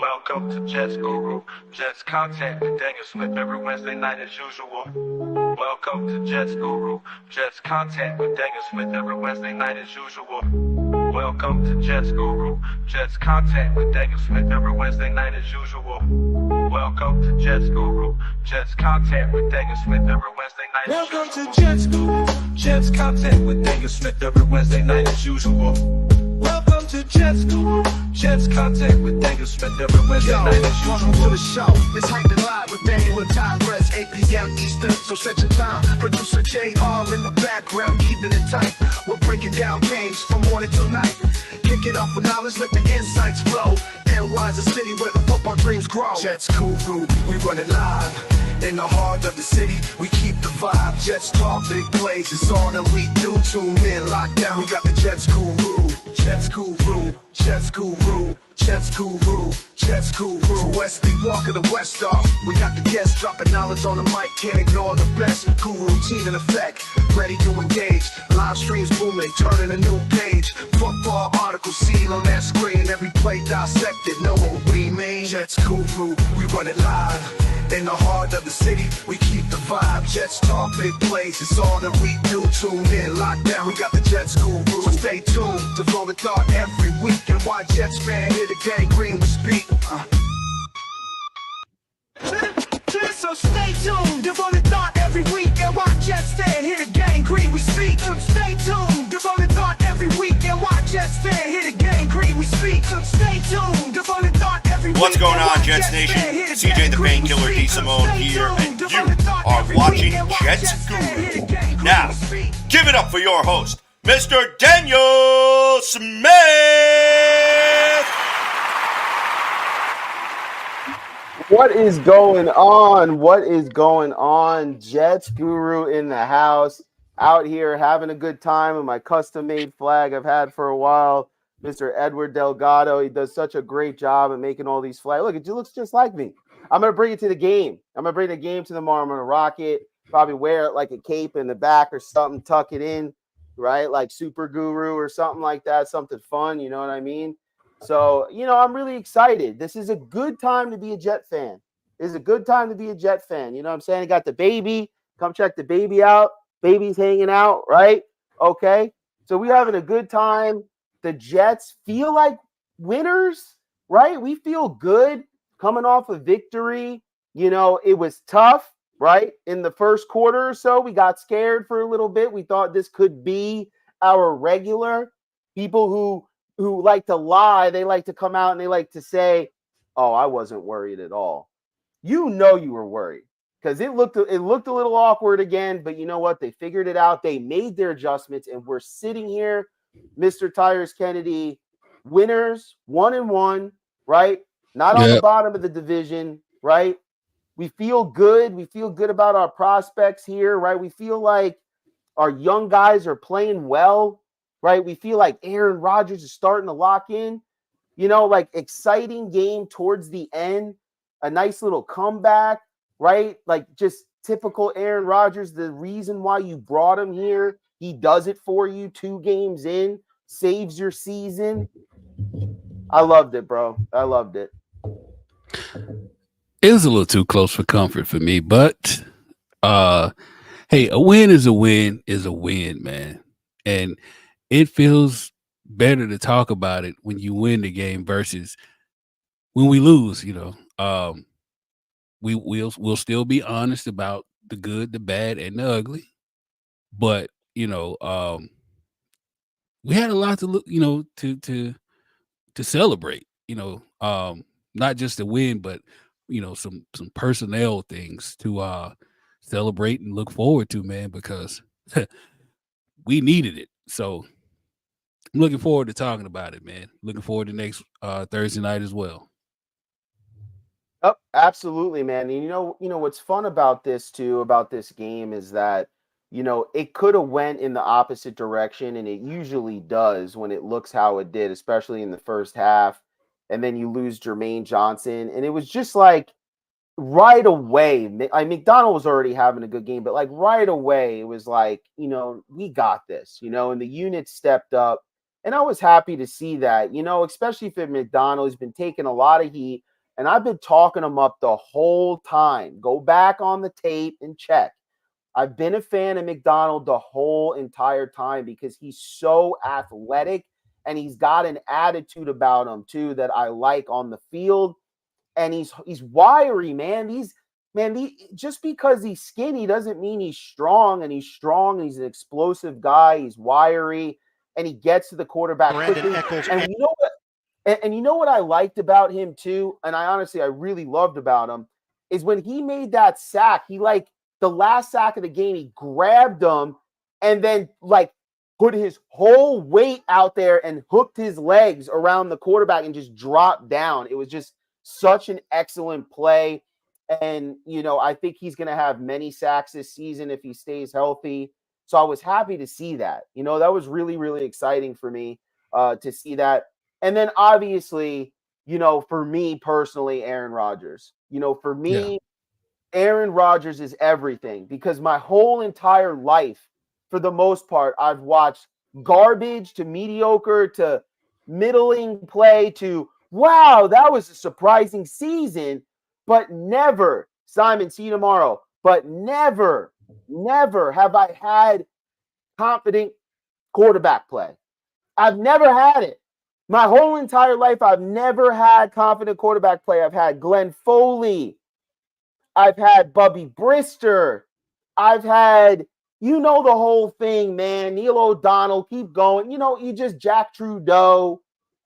Welcome to Jets Guru, Jets Content with Daniel Smith every Wednesday night as usual. Welcome to Jets Guru, Jets Content with Daniel Smith every Wednesday night as usual. Welcome to Jets Guru, Jets Content with Daniel Smith every Wednesday night as usual. Welcome to Jets Guru, Jets Content with Daniel Smith every Wednesday night as usual. Welcome to Jets Guru, Jets Content with Daniel Smith every Wednesday night as usual. Welcome to Jets Guru, Jets Content with Daniel Smith every Wednesday night as usual. Welcome to the show. It's hyped and live with Daniel and Ty Press, 8 p.m. Eastern, so set your time. Producer JR in the background, keeping it tight. We're breaking down games from morning till night. Kick it off with knowledge, let the insights flow. NY's a city where the football dreams grow. Jets Guru, we run it live. In the heart of the city, we keep the vibe. Jets talk, big plays, it's all that we do. Tune in, lock down, we got the Jets Guru. Jets Guru, Jets Guru, Jets Guru, Jets Guru. Wesley Walker, the West Star. We got the guests dropping knowledge on the mic, can't ignore the best. Guru routine in effect, ready to engage. Live streams booming, turning a new page. Football articles seen on that screen. Every play dissected, know what we mean. Jets Guru, we run it live. In the heart of the city, we keep the vibe. Jets talk, big plays, it's all that we do. Tune in, lock down, we got the Jets Guru. So stay tuned to Throw the Thought every week. And why Jets fan hear the gang green we speak. So stay tuned to Throw the Thought every week. And why Jets fan hear the gang green we speak. Stay tuned to Throw the Thought every week. And why Jets fan hear the gang green we speak. Stay tuned to Throw the Thought every week. What's going on, Jets Nation? CJ the Painkiller D. Simone here, and you are watching Jets Guru. Now, give it up for your host, Mr. Daniel Smith! What is going on? What is going on? Jets Guru in the house, out here having a good time with my custom-made flag I've had for a while. Mr. Edward Delgado, he does such a great job at making all these flags. Look, it looks just like me. I'm going to bring it to the game. I'm going to bring the game to tomorrow. I'm going to rock it, probably wear it like a cape in the back or something, tuck it in, right? Like Super Guru or something like that, something fun, you know what I mean? So, I'm really excited. This is a good time to be a Jet fan. This is a good time to be a Jet fan. You know what I'm saying? I got the baby. Come check the baby out. Baby's hanging out, right? Okay. So we're having a good time. The Jets feel like winners, right? We feel good coming off a victory. It was tough, right? In the first quarter or so, we got scared for a little bit. We thought this could be our regular. People who like to lie, they like to come out and they like to say, oh, I wasn't worried at all. You were worried because it looked a little awkward again, but you know what? They figured it out. They made their adjustments, and we're sitting here, Mr. Tyrus Kennedy, winners, 1-1, right? Not on the bottom of the division, right? We feel good. We feel good about our prospects here, right? We feel like our young guys are playing well, right? We feel like Aaron Rodgers is starting to lock in, like exciting game towards the end, a nice little comeback, right? Like just typical Aaron Rodgers, the reason why you brought him here, he does it for you 2 games in, saves your season. I loved it, bro. I loved it. It was a little too close for comfort for me, but hey, a win is a win, man. And it feels better to talk about it when you win the game versus when we lose, we'll still be honest about the good, the bad, and the ugly. But, we had a lot to look, to celebrate, not just the win, but some personnel things to celebrate and look forward to, man, because we needed it. So I'm looking forward to talking about it, man. Looking forward to next Thursday night as well. Oh, absolutely, man. And you know what's fun about this too, about this game is that, it could have went in the opposite direction, and it usually does when it looks how it did, especially in the first half. And then you lose Jermaine Johnson. And it was just like right away, McDonald was already having a good game, but like right away, it was like, we got this, and the unit stepped up. And I was happy to see that, especially for McDonald. He's been taking a lot of heat And I've been talking him up the whole time. Go back on the tape and check. I've been a fan of McDonald the whole entire time because he's so athletic and he's got an attitude about him too that I like on the field. And he's wiry, man. Just because he's skinny doesn't mean he's strong. And he's strong. And he's an explosive guy. He's wiry, and he gets to the quarterback quickly. And you know what? And you know what I liked about him too, and I really loved about him, is when he made that sack, he like the last sack of the game, he grabbed him and then like put his whole weight out there and hooked his legs around the quarterback and just dropped down. It was just such an excellent play. And, I think he's going to have many sacks this season if he stays healthy. So I was happy to see that. That was really, really exciting for me to see that. And then obviously, for me personally, Aaron Rodgers. For me, Aaron Rodgers is everything because my whole entire life, for the most part, I've watched garbage to mediocre to middling play to, wow, that was a surprising season, but never, Simon, see you tomorrow, but never have I had confident quarterback play. I've never had it. My whole entire life, I've never had confident quarterback play. I've had Glenn Foley. I've had Bubby Brister. I've had, the whole thing, man. Neil O'Donnell, keep going. You just Jack Trudeau.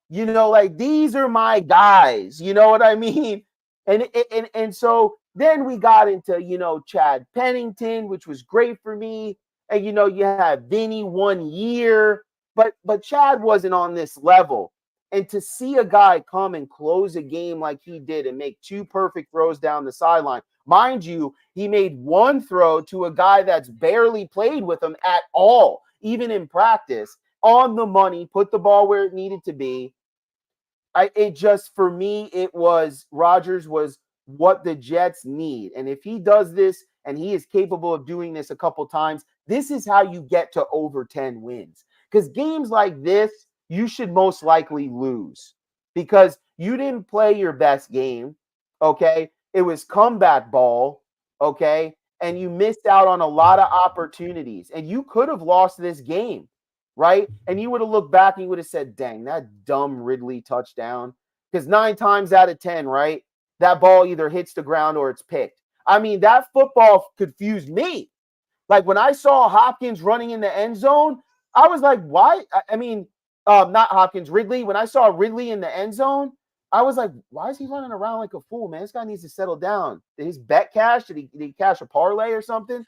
Like these are my guys. You know what I mean? And so then we got into, Chad Pennington, which was great for me. And, you have Vinny 1 year. But Chad wasn't on this level. And to see a guy come and close a game like he did and make 2 perfect throws down the sideline, mind you, he made 1 throw to a guy that's barely played with him at all, even in practice, on the money, put the ball where it needed to be. For me, it was Rodgers was what the Jets need. And if he does this, and he is capable of doing this a couple times, this is how you get to over 10 wins. Because games like this, you should most likely lose because you didn't play your best game, okay? It was comeback ball, okay? And you missed out on a lot of opportunities. And you could have lost this game, right? And you would have looked back and you would have said, dang, that dumb Ridley touchdown. Because 9 times out of 10, right, that ball either hits the ground or it's picked. I mean, that football confused me. Like when I saw Hopkins running in the end zone, I was like, why? I mean, not Hopkins, Ridley. When I saw Ridley in the end zone, I was like, why is he running around like a fool, man? This guy needs to settle down. Did his bet cash? Did he cash a parlay or something?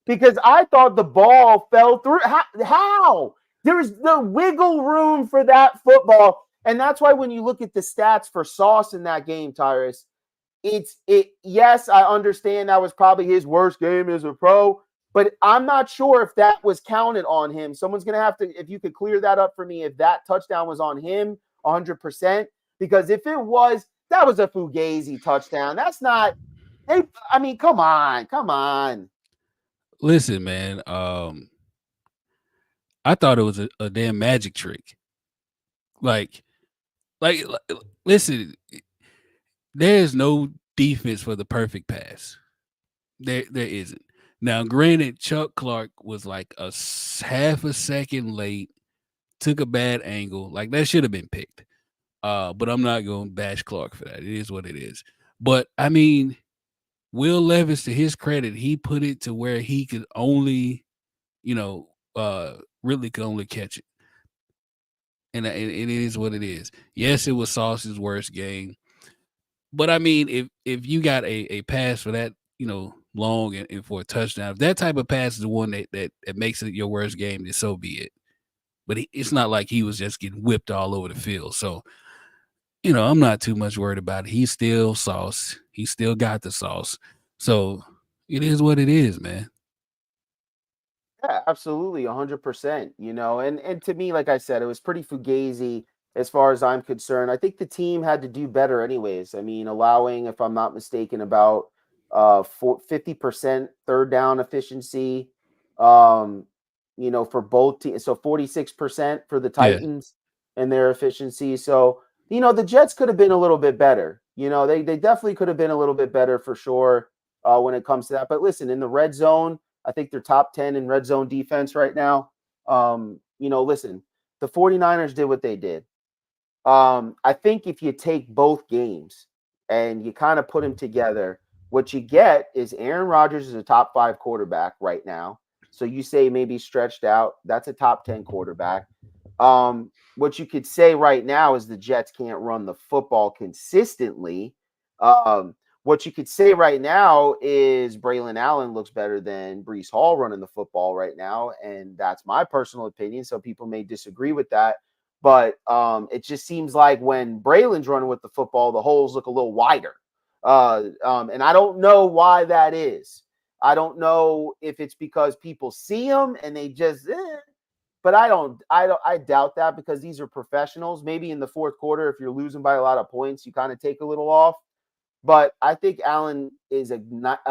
Because I thought the ball fell through. How? There's the wiggle room for that football. And that's why when you look at the stats for Sauce in that game, Tyrus, yes, I understand that was probably his worst game as a pro, but I'm not sure if that was counted on him. Someone's going to have to, if you could clear that up for me, if that touchdown was on him 100%, because if it was, that was a Fugazi touchdown. That's not, I mean, come on. Listen, man, I thought it was a damn magic trick. Like, listen, there is no defense for the perfect pass. There isn't. Now, granted, Chuck Clark was like half a second late, took a bad angle. Like that should have been picked. But I'm not going to bash Clark for that. It is what it is. But I mean, Will Levis, to his credit, he put it to where he could only, really could only catch it. And it is what it is. Yes, it was Sauce's worst game. But I mean, if you got a pass for that, long and for a touchdown, if that type of pass is the one that makes it your worst game, then so be it. But it's not like he was just getting whipped all over the field. So, I'm not too much worried about it. He's still Sauce. He still got the sauce. So it is what it is, man. Yeah, absolutely, 100%. And to me, like I said, it was pretty fugazi as far as I'm concerned. I think the team had to do better, anyways. I mean, allowing, if I'm not mistaken, about 50% third down efficiency, for both teams. So 46% for the Yeah. Titans and their efficiency. So the Jets could have been a little bit better. They definitely could have been a little bit better for sure when it comes to that. But listen, in the red zone, I think they're top 10 in red zone defense right now. Listen, the 49ers did what they did. I think if you take both games and you kind of put them together, what you get is Aaron Rodgers is a top 5 quarterback right now. So you say maybe stretched out, that's a top 10 quarterback. What you could say right now is the Jets can't run the football consistently. What you could say right now is Braylon Allen looks better than Brees Hall running the football right now, and that's my personal opinion. So people may disagree with that, but it just seems like when Braylon's running with the football, the holes look a little wider. And I don't know why that is. I don't know if it's because people see them and they just but I doubt that because these are professionals. Maybe in the fourth quarter, if you're losing by a lot of points, you kind of take a little off. But I think Allen is a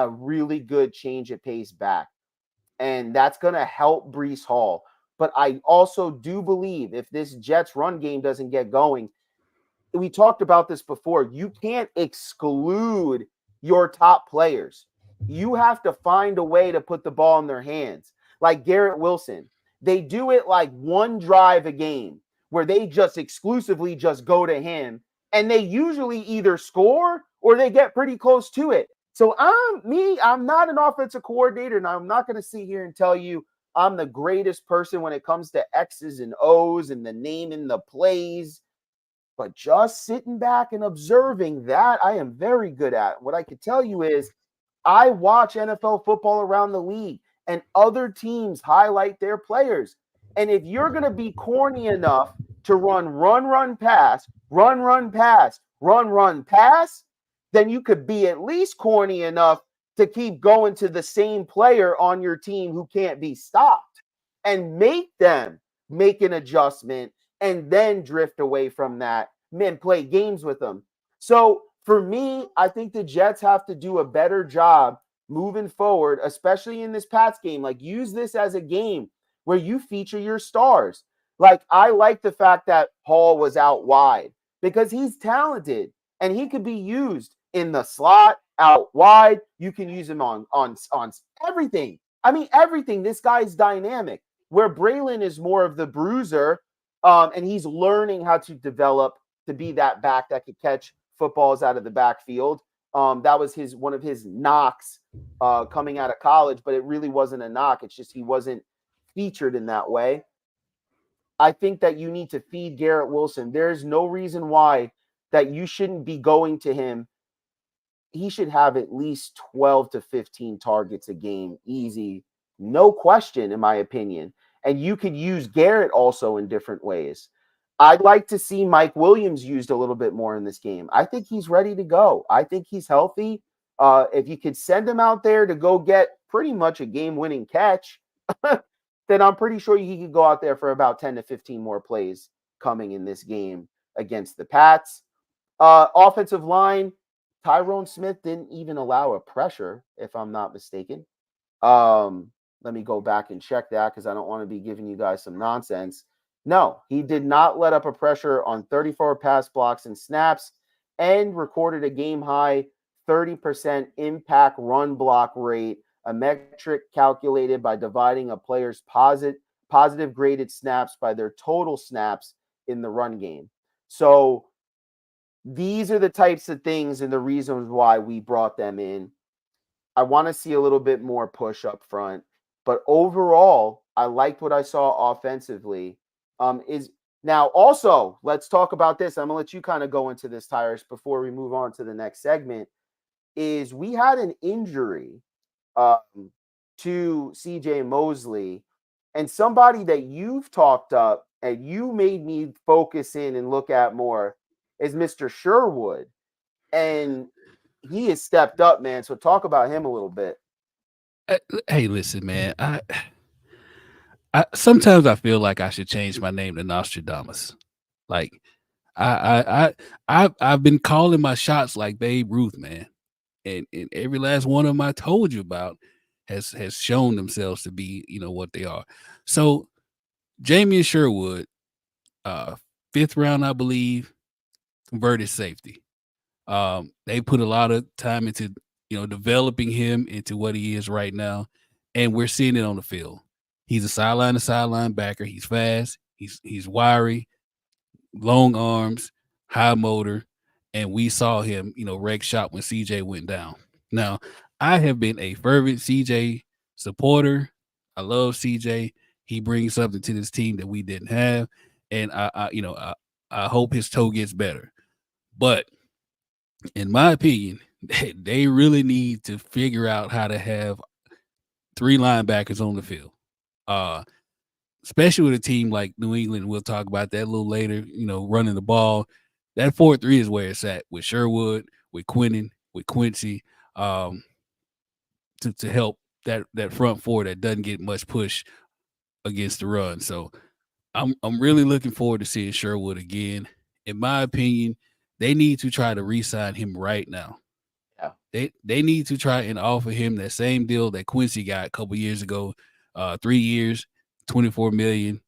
really good change of pace back, and that's going to help Brees Hall. But I also do believe if this Jets run game doesn't get going, we talked about this before. You can't exclude your top players. You have to find a way to put the ball in their hands. Like Garrett Wilson, they do it like one drive a game where they just exclusively just go to him, and they usually either score or they get pretty close to it. So I'm not an offensive coordinator, and I'm not going to sit here and tell you I'm the greatest person when it comes to X's and O's and the naming the plays. But just sitting back and observing that, I am very good at. What I could tell you is I watch NFL football around the league, and other teams highlight their players. And if you're going to be corny enough to run, pass, run, pass, run, pass, then you could be at least corny enough to keep going to the same player on your team who can't be stopped and make them make an adjustment and then drift away from that and play games with them. So for me, I think the Jets have to do a better job moving forward, especially in this Pats game. Like, use this as a game where you feature your stars. Like, I like the fact that Hall was out wide because he's talented and he could be used in the slot, out wide. You can use him on everything. I mean, everything. This guy's dynamic. Where Braylon is more of the bruiser, and he's learning how to develop to be that back that could catch footballs out of the backfield. That was one of his knocks coming out of college, but it really wasn't a knock. It's just he wasn't featured in that way. I think that you need to feed Garrett Wilson. There's no reason why that you shouldn't be going to him. He should have at least 12 to 15 targets a game, easy, no question, in my opinion. And you could use Garrett also in different ways. I'd like to see Mike Williams used a little bit more in this game. I think he's ready to go. I think he's healthy. If you could send him out there to go get pretty much a game-winning catch, then I'm pretty sure he could go out there for about 10 to 15 more plays coming in this game against the Pats. Offensive line, Tyrone Smith didn't even allow a pressure, if I'm not mistaken. Let me go back and check that because I don't want to be giving you guys some nonsense. No, he did not let up a pressure on 34 pass blocks and snaps and recorded a game-high 30% impact run block rate, a metric calculated by dividing a player's positive graded snaps by their total snaps in the run game. So these are the types of things and the reasons why we brought them in. I want to see a little bit more push up front. But overall, I liked what I saw offensively. Now also, let's talk about this. I'm gonna let you kind of go into this, Tyrus, before we move on to the next segment. Is we had an injury to CJ Mosley, and somebody that you've talked up and you made me focus in and look at more is Mr. Sherwood. And he has stepped up, man. So talk about him a little bit. Hey, listen, man. I sometimes I feel like I should change my name to Nostradamus. Like I've been calling my shots like Babe Ruth, man, and every last one of them I told you about has shown themselves to be, what they are. So Jamie Sherwood, 5th round, I believe, converted safety. They put a lot of time into developing him into what he is right now, and we're seeing it on the field. He's a sideline to sideline backer. He's fast. He's wiry, long arms, high motor, and we saw him, wreck shop when CJ went down. Now, I have been a fervent CJ supporter. I love CJ. He brings something to this team that we didn't have, and I hope his toe gets better. But in my opinion, they really need to figure out how to have three linebackers on the field. Uh, Especially with a team like New England. We'll talk about that a little later, running the ball. That 4-3 is where it's at with Sherwood, with Quinnen, with Quincy, um, to help that front four that doesn't get much push against the run. So I'm really looking forward to seeing Sherwood again. In my opinion, they need to try to re-sign him right now. Yeah. They need to try and offer him that same deal that Quincy got a couple years ago, 3 years, 24 million.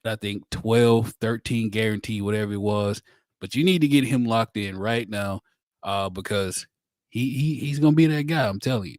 I think 12, 13 guarantee, whatever it was. But you need to get him locked in right now, because he's gonna be that guy. I'm telling you.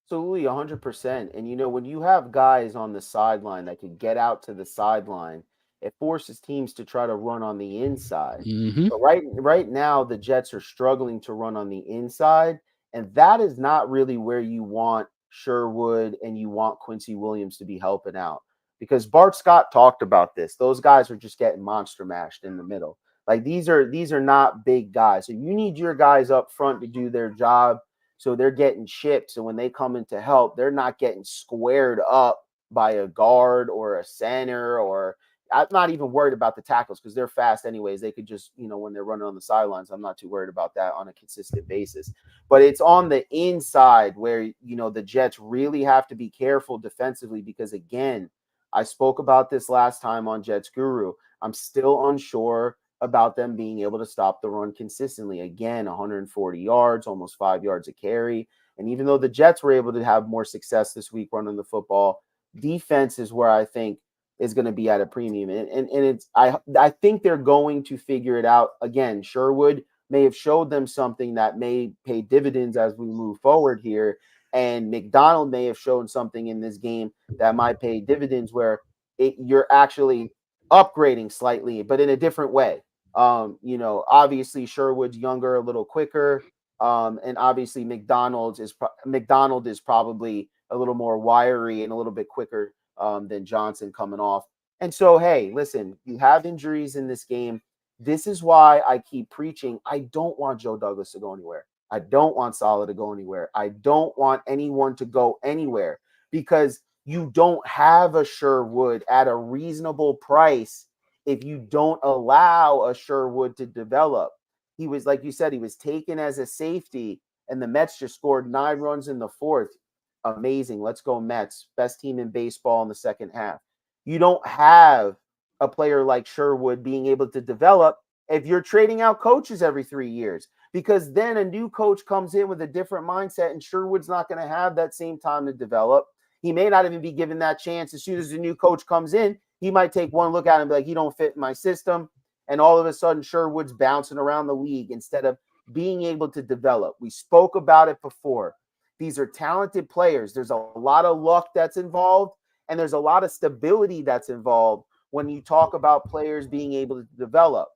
Absolutely, 100%. And when you have guys on the sideline that can get out to the sideline, it forces teams to try to run on the inside. Mm-hmm. But right now, the Jets are struggling to run on the inside, and that is not really where you want Sherwood and you want Quincy Williams to be helping out. Because Bart Scott talked about this. Those guys are just getting monster mashed in the middle. Like these are not big guys. So you need your guys up front to do their job, so they're getting chips. And when they come in to help, they're not getting squared up by a guard or a center. Or I'm not even worried about the tackles because they're fast anyways. They could just, when they're running on the sidelines, I'm not too worried about that on a consistent basis. But it's on the inside where, the Jets really have to be careful defensively because, again, I spoke about this last time on Jets Guru. I'm still unsure about them being able to stop the run consistently. Again, 140 yards, almost 5 yards a carry. And even though the Jets were able to have more success this week running the football, defense is where I think is going to be at a premium. And it's I think they're going to figure it out. Again, Sherwood may have showed them something that may pay dividends as we move forward here. And McDonald may have shown something in this game that might pay dividends where you're actually upgrading slightly, but in a different way. Obviously Sherwood's younger, a little quicker. And obviously McDonald is probably a little more wiry and a little bit quicker than Johnson coming off. And so, hey, listen, you have injuries in this game. This is why I keep preaching. I don't want Joe Douglas to go anywhere. I don't want Saleh to go anywhere. I don't want anyone to go anywhere because you don't have a Sherwood at a reasonable price if you don't allow a Sherwood to develop. He was, like you said, he was taken as a safety, and the Mets just scored 9 runs in the fourth. Amazing. Let's go Mets. Best team in baseball in the second half. You don't have a player like Sherwood being able to develop if you're trading out coaches every 3 years, because then a new coach comes in with a different mindset and Sherwood's not going to have that same time to develop. He may not even be given that chance. As soon as the new coach comes in, he might take one look at him and be like, he don't fit in my system. And all of a sudden, Sherwood's bouncing around the league instead of being able to develop. We spoke about it before. These are talented players. There's a lot of luck that's involved, and there's a lot of stability that's involved when you talk about players being able to develop.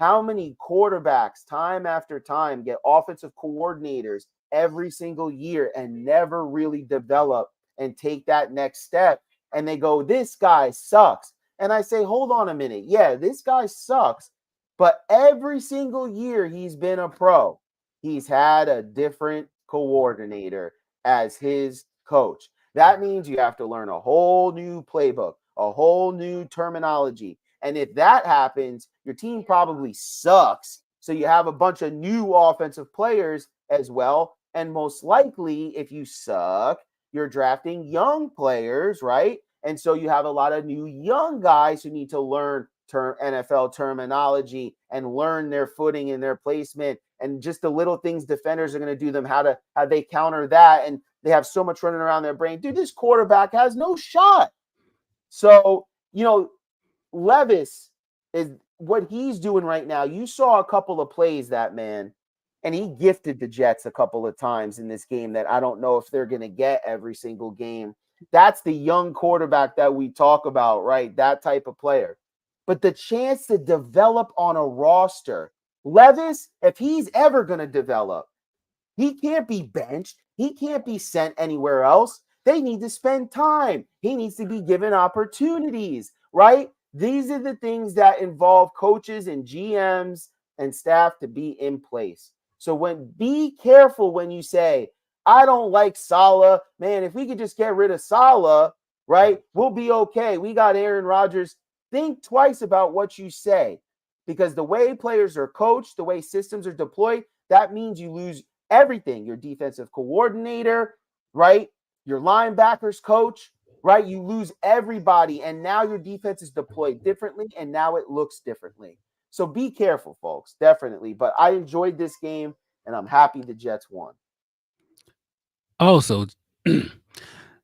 How many quarterbacks time after time get offensive coordinators every single year and never really develop and take that next step? And they go, this guy sucks. And I say, hold on a minute. Yeah, this guy sucks. But every single year he's been a pro, he's had a different coordinator as his coach. That means you have to learn a whole new playbook, a whole new terminology. And if that happens, your team probably sucks. So you have a bunch of new offensive players as well. And most likely, if you suck, you're drafting young players, right? And so you have a lot of new young guys who need to learn NFL terminology and learn their footing and their placement and just the little things defenders are going to do them, how they counter that. And they have so much running around their brain. Dude, this quarterback has no shot. So, Levis is what he's doing right now, you saw a couple of plays that man, and he gifted the Jets a couple of times in this game that I don't know if they're going to get every single game. That's the young quarterback that we talk about, right? That type of player. But the chance to develop on a roster, Levis, if he's ever going to develop, he can't be benched. He can't be sent anywhere else. They need to spend time. He needs to be given opportunities, right? These are the things that involve coaches and GMs and staff to be in place. So be careful when you say, I don't like Saleh. Man, if we could just get rid of Saleh, right, we'll be okay. We got Aaron Rodgers. Think twice about what you say, because the way players are coached, the way systems are deployed, that means you lose everything. Your defensive coordinator, right? Your linebackers coach, right? You lose everybody. And now your defense is deployed differently. And now it looks differently. So be careful, folks. Definitely. But I enjoyed this game and I'm happy the Jets won. Also,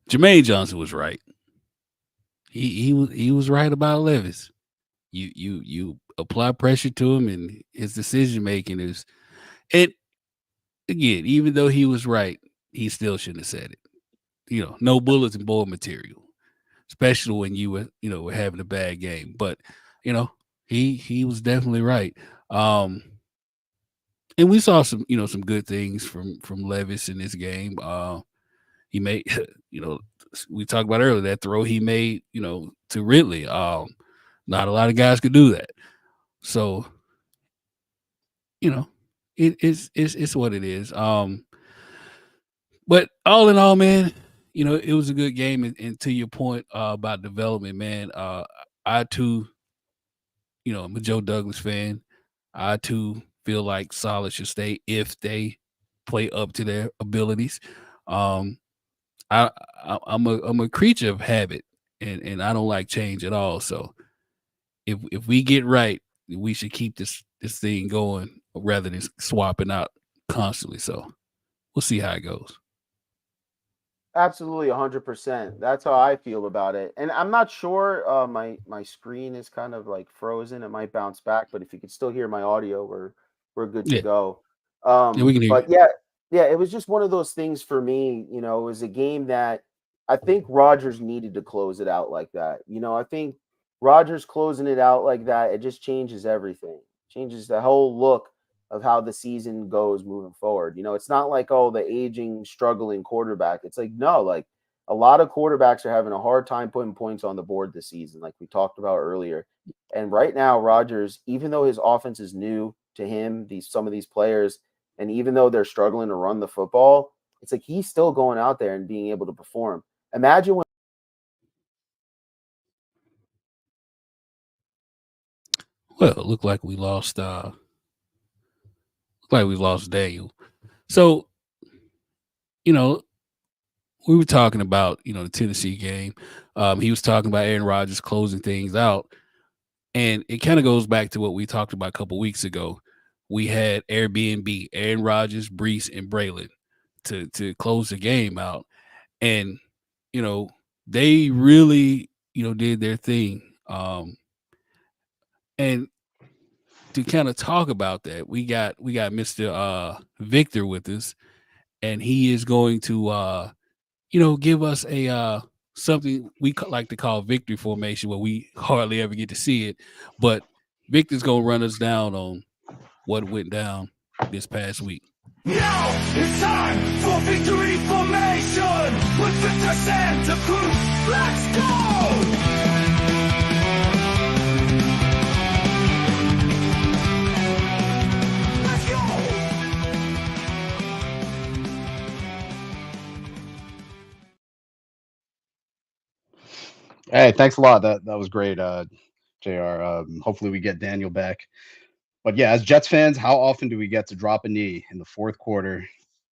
Jermaine Johnson was right. He was right about Levis. You apply pressure to him, and his decision making is it. Again, even though he was right, he still shouldn't have said it. No bullets and board material, especially when you were having a bad game. But he was definitely right. And we saw some good things from Levis in this game. He made we talked about earlier that throw he made to Ridley. Not a lot of guys could do that. So it's what it is. But all in all, man, it was a good game. And to your point about development, man, I too, I'm a Joe Douglas fan. I too feel like Saleh should stay if they play up to their abilities. Um, I'm a creature of habit, and I don't like change at all. So if we get right, we should keep this thing going rather than swapping out constantly. So we'll see how it goes. Absolutely, 100%. That's how I feel about it. And I'm not sure. My screen is kind of like frozen. It might bounce back, but if you can still hear my audio, we're good to Yeah, go. yeah, we can hear you. But yeah, it was just one of those things for me. It was a game that I think Rodgers needed to close it out like that. I think Rodgers closing it out like that, it just changes everything. Changes the whole look of how the season goes moving forward. It's not like, oh, the aging, struggling quarterback. It's like, no, like a lot of quarterbacks are having a hard time putting points on the board this season, like we talked about earlier. And right now, Rodgers, even though his offense is new to him, some of these players, and even though they're struggling to run the football, it's like he's still going out there and being able to perform. Imagine when Well, it looked like we lost. Daniel. So you know, we were talking about the Tennessee game. He was talking about Aaron Rodgers closing things out, and it kind of goes back to what we talked about a couple weeks ago. We had Airbnb, Aaron Rodgers, Brees, and Braylon to close the game out, and you know they really did their thing. And to kind of talk about that, we got Mr. Victor with us, and he is going to give us a something we like to call victory formation, where we hardly ever get to see it, but Victor's gonna run us down on what went down this past week. Now it's time for victory formation with Victor Santacruz. Let's go! Let's go! Hey, thanks a lot. That was great, JR. Hopefully we get Daniel back. But yeah, as Jets fans, how often do we get to drop a knee in the fourth quarter?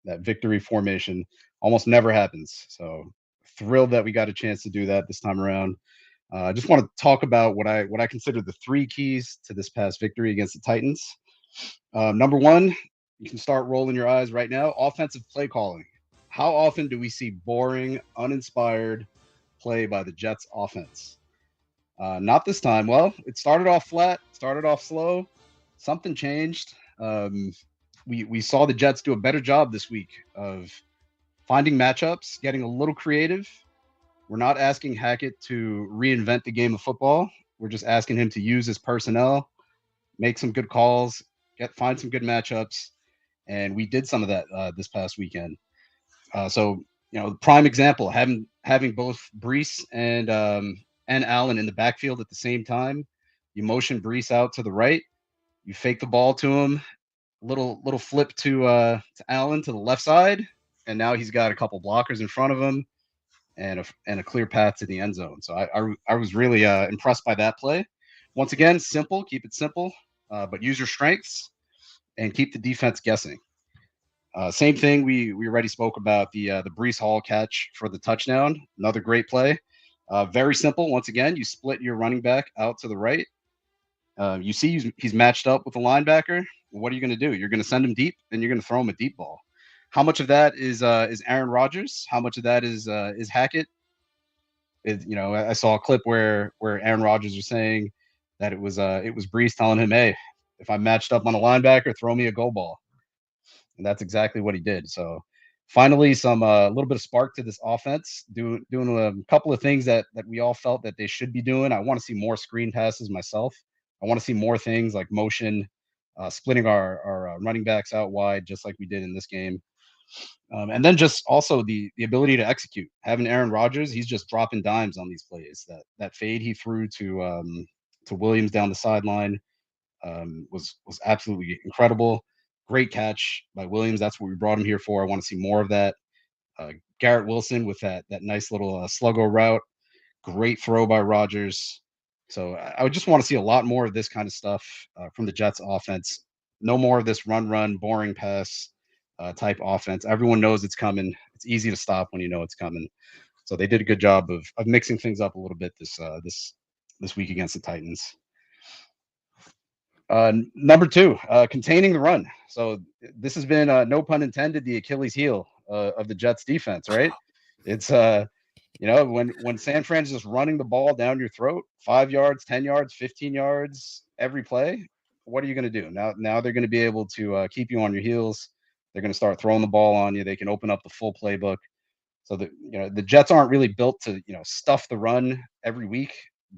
That victory formation almost never happens. So thrilled that we got a chance to do that this time around. I just want to talk about what I consider the three keys to this past victory against the Titans. Number one, you can start rolling your eyes right now. Offensive play calling. How often do we see boring, uninspired play by the Jets offense? Not this time. Well, it started off flat, started off slow. Something changed. We saw the Jets do a better job this week of finding matchups, getting a little creative. We're not asking Hackett to reinvent the game of football. We're just asking him to use his personnel, make some good calls, find some good matchups, and we did some of that this past weekend. So the prime example, having both Brees and Allen in the backfield at the same time. You motion Brees out to the right, you fake the ball to him, little flip to Allen to the left side, and now he's got a couple blockers in front of him and a clear path to the end zone. So I was really impressed by that play. Once again, simple, keep it simple, but use your strengths and keep the defense guessing. Same thing. We already spoke about the Brees Hall catch for the touchdown. Another great play. Very simple. Once again, you split your running back out to the right. You see he's matched up with a linebacker. What are you going to do? You're going to send him deep, and you're going to throw him a deep ball. How much of that is Aaron Rodgers? How much of that is Hackett? I saw a clip where Aaron Rodgers was saying that it was Brees telling him, "Hey, if I'm matched up on a linebacker, throw me a go ball." And that's exactly what he did. So finally, some a little bit of spark to this offense, doing a couple of things that we all felt that they should be doing. I want to see more screen passes myself. I want to see more things like motion, splitting our running backs out wide, just like we did in this game. And then just also the ability to execute. Having Aaron Rodgers, he's just dropping dimes on these plays. That fade he threw to Williams down the sideline was absolutely incredible. Great catch by Williams. That's what we brought him here for. I want to see more of that. Garrett Wilson with that nice little sluggo route. Great throw by Rodgers. So I would just want to see a lot more of this kind of stuff from the Jets offense. No more of this run, boring pass type offense. Everyone knows it's coming. It's easy to stop when you know it's coming. So they did a good job of mixing things up a little bit this week against the Titans. Number two, containing the run. So this has been, no pun intended, the Achilles heel of the Jets defense, right? It's when San Fran's just running the ball down your throat, 5 yards, 10 yards, 15 yards every play. What are you going to do? Now they're going to be able to keep you on your heels. They're going to start throwing the ball on you. They can open up the full playbook. So the Jets aren't really built to stuff the run every week,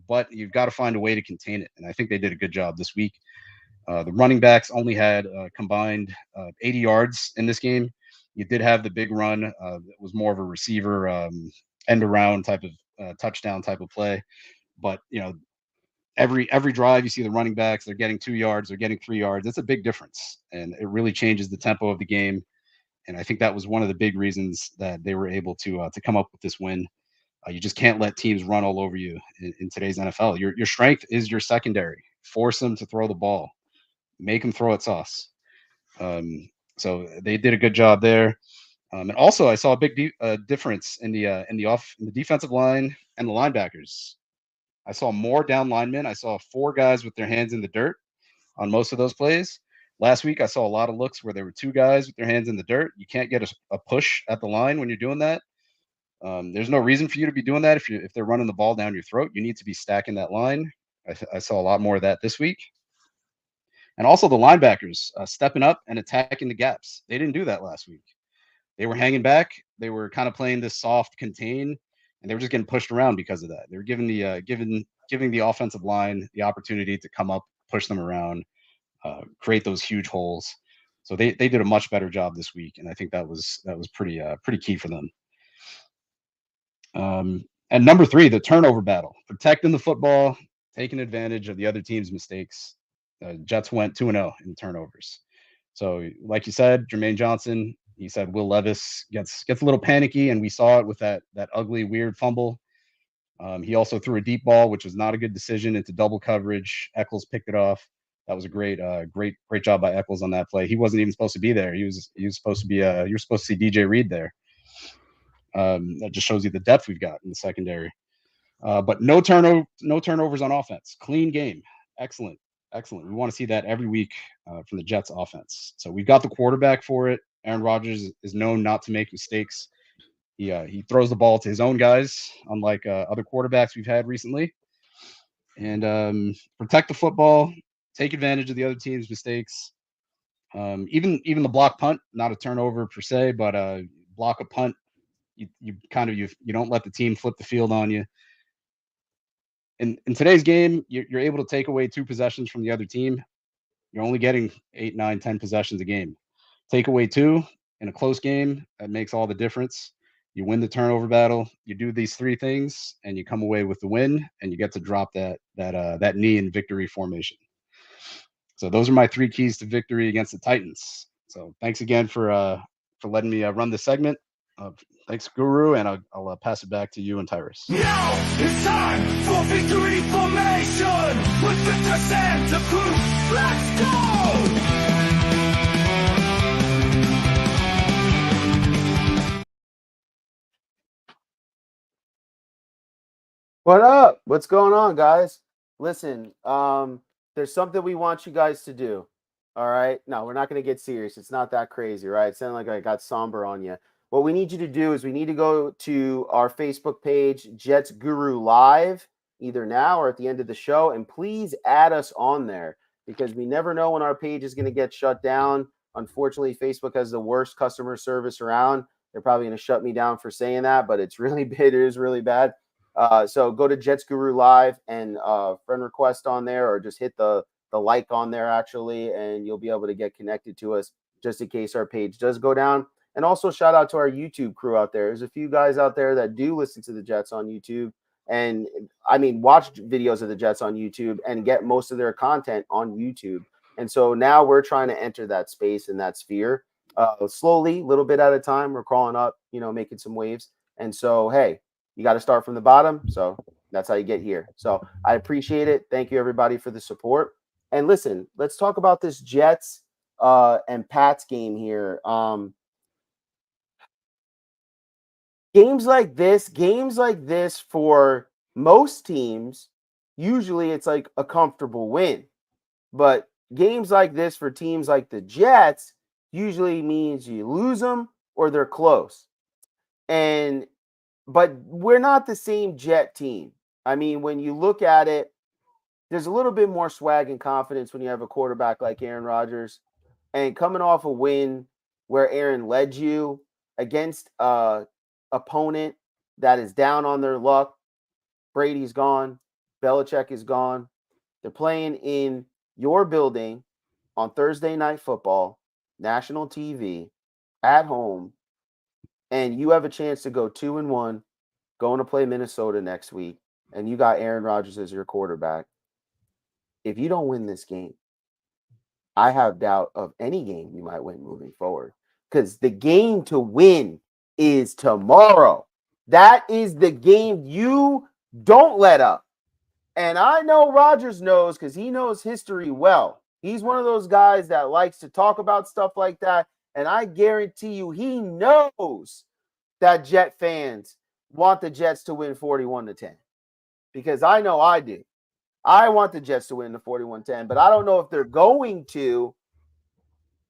but you've got to find a way to contain it. And I think they did a good job this week. The running backs only had combined 80 yards in this game. You did have the big run. It was more of a receiver end around type of touchdown type of play. But every drive you see the running backs, they're getting 2 yards, they're getting 3 yards. It's a big difference, and it really changes the tempo of the game. And I think that was one of the big reasons that they were able to come up with this win. You just can't let teams run all over you in today's NFL. Your strength is your secondary. Force them to throw the ball. Make them throw at sauce. So they did a good job there. And also, I saw a big difference in the defensive line and the linebackers. I saw more down linemen. I saw 4 guys with their hands in the dirt on most of those plays. Last week, I saw a lot of looks where there were 2 guys with their hands in the dirt. You can't get a push at the line when you're doing that. There's no reason for you to be doing that if they're running the ball down your throat. You need to be stacking that line. I saw a lot more of that this week. And also the linebackers stepping up and attacking the gaps. They didn't do that last week. They were hanging back. They were kind of playing this soft contain, and they were just getting pushed around because of that. They were giving the offensive line the opportunity to come up, push them around, create those huge holes. So they did a much better job this week, and I think that was pretty key for them. And number 3, the turnover battle, protecting the football, taking advantage of the other team's mistakes. Jets went 2-0 in turnovers. So, like you said, Jermaine Johnson, he said Will Levis gets a little panicky, and we saw it with that ugly, weird fumble. He also threw a deep ball, which was not a good decision, into double coverage. Eccles picked it off. That was a great job by Eccles on that play. He wasn't even supposed to be there. He was supposed to be you're supposed to see DJ Reed there. That just shows you the depth we've got in the secondary. But no turnovers on offense. Clean game. Excellent. We want to see that every week from the Jets offense. So we've got the quarterback for it. Aaron Rodgers is known not to make mistakes. He throws the ball to his own guys, unlike other quarterbacks we've had recently. and protect the football, take advantage of the other team's mistakes. Even the block punt, not a turnover per se, but block a punt. You don't let the team flip the field on you. In today's game, you're able to take away 2 possessions from the other team. You're only getting 8, 9, 10 possessions a game. Take away 2 in a close game, that makes all the difference. You win the turnover battle. You do these 3 things, and you come away with the win, and you get to drop that knee in victory formation. So those are my 3 keys to victory against the Titans. So thanks again for letting me run this segment. Thanks, Guru, and I'll pass it back to you and Tyrus. Now it's time for victory formation with Victor Santacruz. Let's go! What up? What's going on, guys? Listen, there's something we want you guys to do. All right. No, we're not going to get serious. It's not that crazy, right? It sounded like I got somber on you. What we need you to do is we need to go to our Facebook page, Jets Guru Live, either now or at the end of the show, and please add us on there because we never know when our page is going to get shut down. Unfortunately, Facebook has the worst customer service around. They're probably going to shut me down for saying that, but it's really bad. It is really bad. So go to Jets Guru Live and friend request on there, or just hit the like on there actually, and you'll be able to get connected to us just in case our page does go down. And also shout out to our YouTube crew out there. There's a few guys out there that do listen to the Jets on YouTube, and I mean watch videos of the Jets on YouTube and get most of their content on YouTube. And so now we're trying to enter that space and that sphere slowly, a little bit at a time. We're crawling up, making some waves. And so, hey, you got to start from the bottom. So that's how you get here. So I appreciate it. Thank you, everybody, for the support. And listen, let's talk about this Jets and Pats game here. Games like this for most teams, usually it's like a comfortable win. But games like this for teams like the Jets usually means you lose them or they're close. But we're not the same Jet team. I mean, when you look at it, there's a little bit more swag and confidence when you have a quarterback like Aaron Rodgers. And coming off a win where Aaron led you against an opponent that is down on their luck, Brady's gone, Belichick is gone. They're playing in your building on Thursday Night Football, national TV, at home, and you have a chance to go 2-1, going to play Minnesota next week, and you got Aaron Rodgers as your quarterback. If you don't win this game, I have doubt of any game you might win moving forward, because the game to win is tomorrow. That is the game you don't let up. And I know Rodgers knows, because he knows history well. He's one of those guys that likes to talk about stuff like that. And I guarantee you he knows that Jet fans want the Jets to win 41-10. Because I know I do. I want the Jets to win the 41-10, but I don't know if they're going to.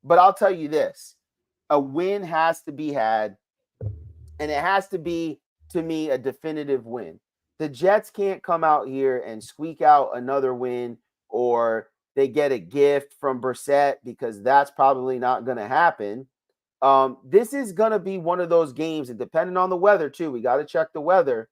But I'll tell you this. A win has to be had, and it has to be, to me, a definitive win. The Jets can't come out here and squeak out another win, or they get a gift from Brissett, because that's probably not going to happen. This is going to be one of those games, and depending on the weather, too, we got to check the weather.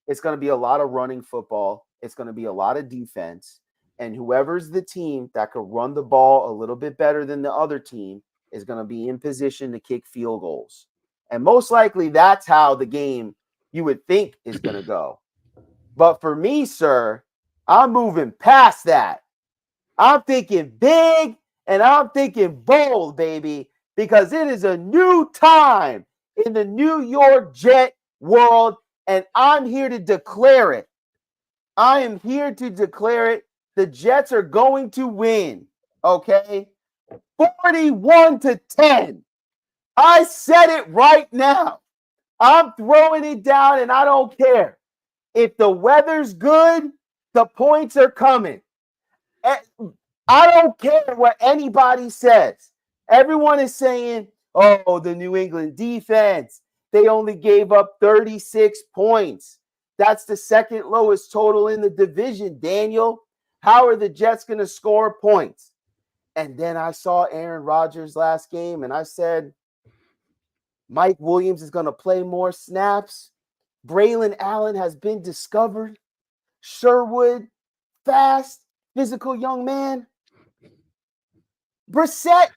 It's going to be a lot of running football. It's going to be a lot of defense. And whoever's the team that could run the ball a little bit better than the other team is going to be in position to kick field goals. And most likely that's how the game you would think is going to go. But for me, sir, I'm moving past that. I'm thinking big and I'm thinking bold, baby, because it is a new time in the New York Jet world, and I'm here to declare it. I am here to declare it. The Jets are going to win, okay? 41-10. I said it right now. I'm throwing it down, and I don't care. If the weather's good, the points are coming. I don't care what anybody says. Everyone is saying, oh, the New England defense, they only gave up 36 points. That's the second lowest total in the division, Daniel. How are the Jets going to score points? And then I saw Aaron Rodgers last game, and I said, Mike Williams is going to play more snaps. Braylon Allen has been discovered. Sherwood, fast, physical young man. Brissett,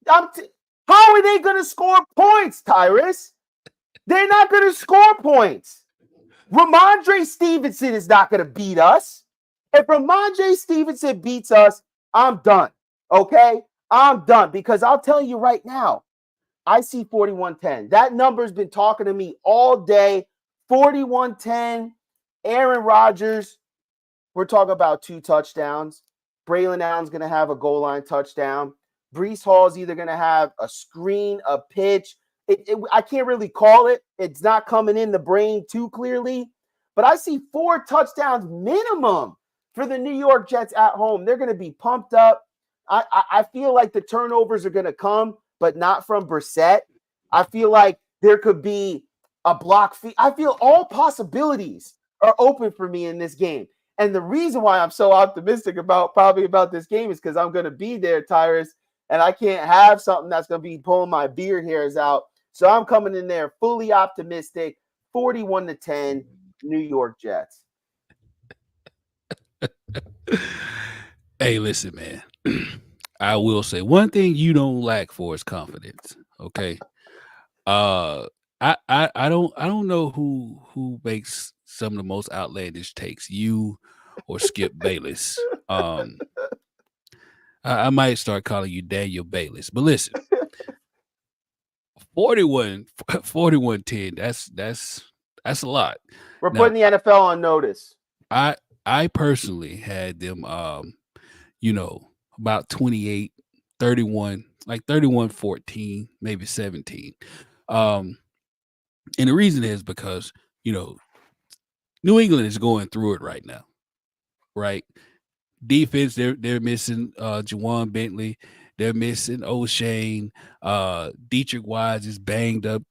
how are they going to score points, Tyrus? They're not going to score points. Ramondre Stevenson is not going to beat us. If Ramondre Stevenson beats us, I'm done. Okay? I'm done because I'll tell you right now, I see 41-10. That number's been talking to me all day. 41-10. Aaron Rodgers, we're talking about 2 touchdowns. Braylon Allen's going to have a goal line touchdown. Breece Hall's either going to have a screen, a pitch. I can't really call it. It's not coming in the brain too clearly. But I see 4 touchdowns minimum for the New York Jets at home. They're going to be pumped up. I feel like the turnovers are going to come, but not from Brissett. I feel like there could be a block fee. I feel all possibilities are open for me in this game. And the reason why I'm so optimistic about this game is because I'm going to be there, Tyrus, and I can't have something that's going to be pulling my beard hairs out. So I'm coming in there fully optimistic, 41-10, New York Jets. Hey, listen, man. I will say one thing you don't lack for is confidence. Okay. I don't know who makes some of the most outlandish takes, you or Skip Bayless. I might start calling you Daniel Bayless. But listen, 41-10, that's a lot. We're putting the NFL on notice. I personally had them about 28, 31, like 31-14, maybe 17. And the reason is because, New England is going through it right now, right? Defense, they're missing Juwan Bentley. They're missing O'Shane. Dietrich Wise is banged up,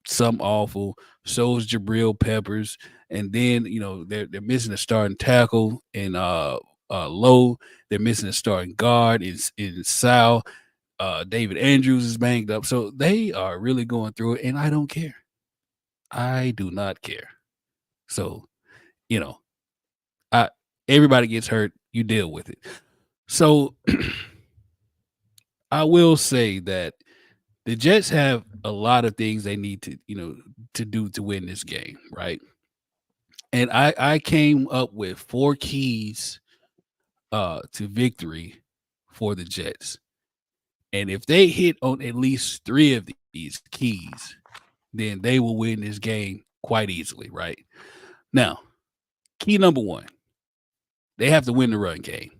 some awful. So is Jabril Peppers. And then, they're missing a starting tackle in Lowe. They're missing a starting guard in Sal. David Andrews is banged up. So they are really going through it, and I don't care. I do not care. So, everybody gets hurt. You deal with it. So I will say that the Jets have a lot of things they need to, to do to win this game, right? And I came up with 4 keys to victory for the Jets. And if they hit on at least 3 of these keys, then they will win this game quite easily, right? Now, key number 1, they have to win the run game.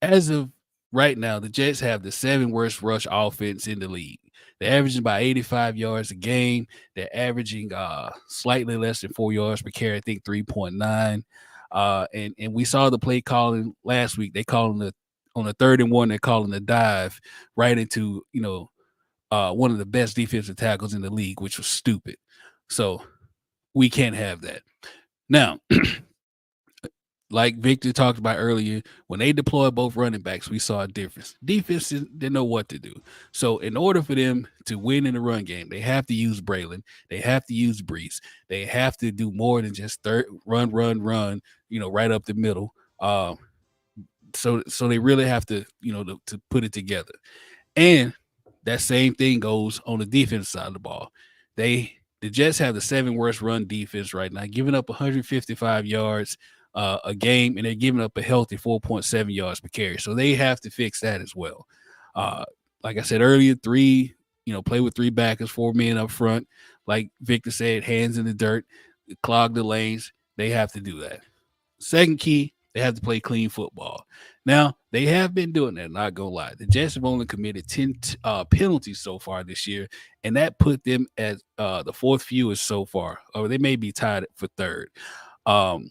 As of right now, the Jets have the 7th worst rush offense in the league. They're averaging about 85 yards a game. They're averaging slightly less than 4 yards per carry, I think 3.9. And we saw the play calling last week. They calling on the 3rd and 1, they're calling the dive right into, one of the best defensive tackles in the league, which was stupid. So we can't have that. Now, like Victor talked about earlier, when they deployed both running backs, we saw a difference. Defense didn't know what to do. So in order for them to win in the run game, they have to use Braylon. They have to use Breece. They have to do more than just run, right up the middle. So they really have to, to put it together. And that same thing goes on the defense side of the ball. The Jets have the 7th worst run defense right now, giving up 155 yards a game, and they're giving up a healthy 4.7 yards per carry. So they have to fix that as well. Like I said earlier, play with 3 backers, 4 men up front. Like Victor said, hands in the dirt, clog the lanes. They have to do that. Second key, they have to play clean football. Now, they have been doing that, not going to lie. The Jets have only committed 10 penalties so far this year, and that put them at the 4th fewest so far. Or they may be tied for 3rd.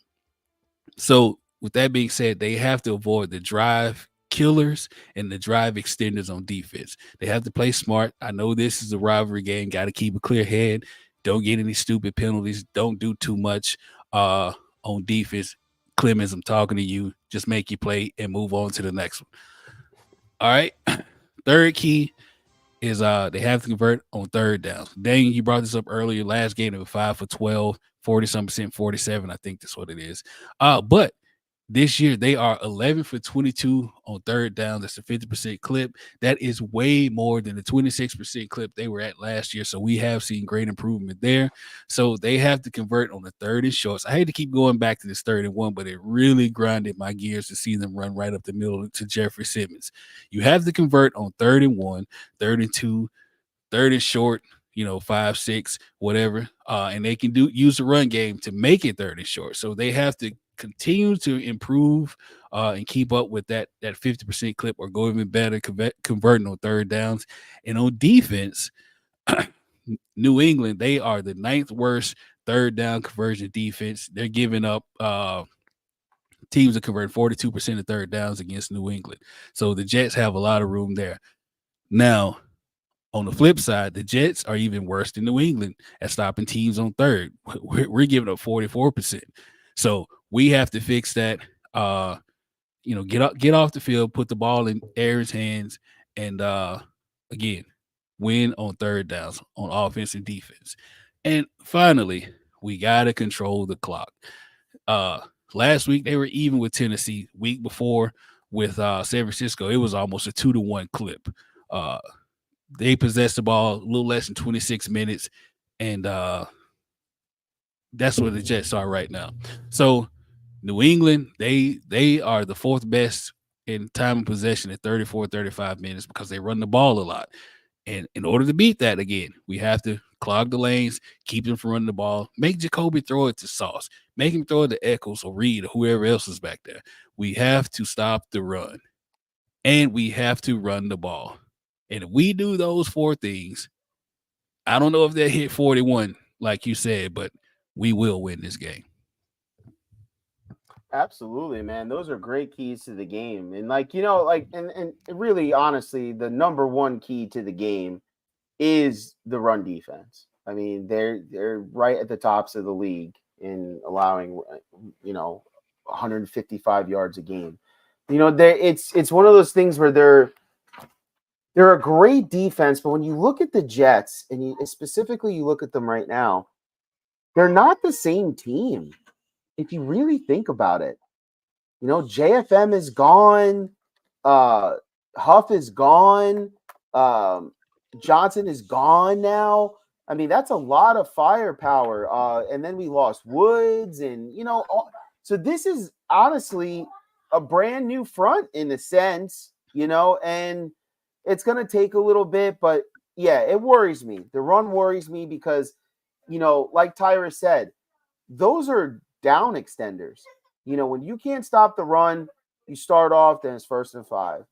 So with that being said, they have to avoid the drive killers and the drive extenders on defense. They have to play smart. I know this is a rivalry game. Got to keep a clear head. Don't get any stupid penalties. Don't do too much on on defense. Clemens, I'm talking to you. Just make your play and move on to the next one. All right. Third key is they have to convert on third downs. Dang, you brought this up earlier. Last game they were 5 for 12, 40-some percent, 47. I think that's what it is. But this year they are 11 for 22 on third down. That's a 50% clip. That is way more than the 26% clip they were at last year. So we have seen great improvement there. So they have to convert on the third and shorts. I hate to keep going back to this 3rd-and-1, but it really grinded my gears to see them run right up the middle to Jeffrey Simmons. You have to convert on 3rd-and-1, 3rd-and-2, 3rd-and-short, 5, 6, whatever. And they can use the run game to make it 3rd-and-short. So they have to continue to improve and keep up with that 50% clip or go even better converting on third downs. And on defense, New England, they are the 9th worst third down conversion defense. They're giving up teams that convert 42% of third downs against New England. So the Jets have a lot of room there. Now, on the flip side, the Jets are even worse than New England at stopping teams on third. We're giving up 44%. So we have to fix that. Get off the field, put the ball in Aaron's hands, and again, win on third downs on offense and defense. And finally, we gotta control the clock. Last week they were even with Tennessee. Week before with San Francisco, it was almost a 2-1 clip. They possessed the ball a little less than 26 minutes, and that's where the Jets are right now. So New England, they are the 4th best in time of possession at 34, 35 minutes because they run the ball a lot. And in order to beat that, again, we have to clog the lanes, keep them from running the ball, make Jacoby throw it to Sauce, make him throw it to Eccles or Reed or whoever else is back there. We have to stop the run, and we have to run the ball. And if we do those 4 things, I don't know if they hit 41, like you said, but we will win this game. Absolutely, man. Those are great keys to the game. And and really honestly, the number one key to the game is the run defense. I mean, they're right at the tops of the league in allowing 155 yards a game. It's one of those things where they're a great defense, but when you look at the Jets and you look at them right now, they're not the same team. If you really think about it, JFM is gone, Huff is gone, Johnson is gone now. I mean, that's a lot of firepower. And then we lost Woods, and so this is honestly a brand new front in a sense, and it's going to take a little bit, but yeah, it worries me. The run worries me because, like Tyra said, those are down extenders. When you can't stop the run, you start off, then it's 1st and 5.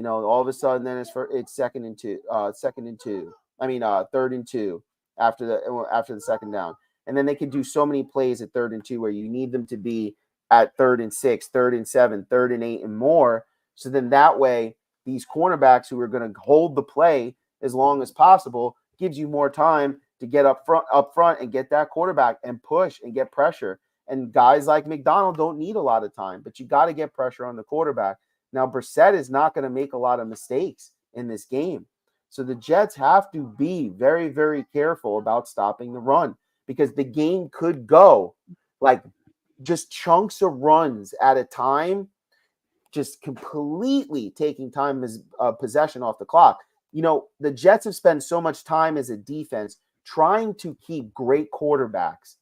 All of a sudden, then it's 2nd and 2. 3rd and 2 after the second down, and then they can do so many plays at 3rd and 2 where you need them to be at 3rd and 6, 3rd and 7, 3rd and 8, and more. So then that way, these cornerbacks who are going to hold the play as long as possible gives you more time to get up front and get that quarterback and push and get pressure. And guys like McDonald don't need a lot of time, but you got to get pressure on the quarterback. Now, Brissett is not going to make a lot of mistakes in this game. So the Jets have to be very, very careful about stopping the run because the game could go like just chunks of runs at a time, just completely taking time as possession off the clock. The Jets have spent so much time as a defense trying to keep great quarterbacks.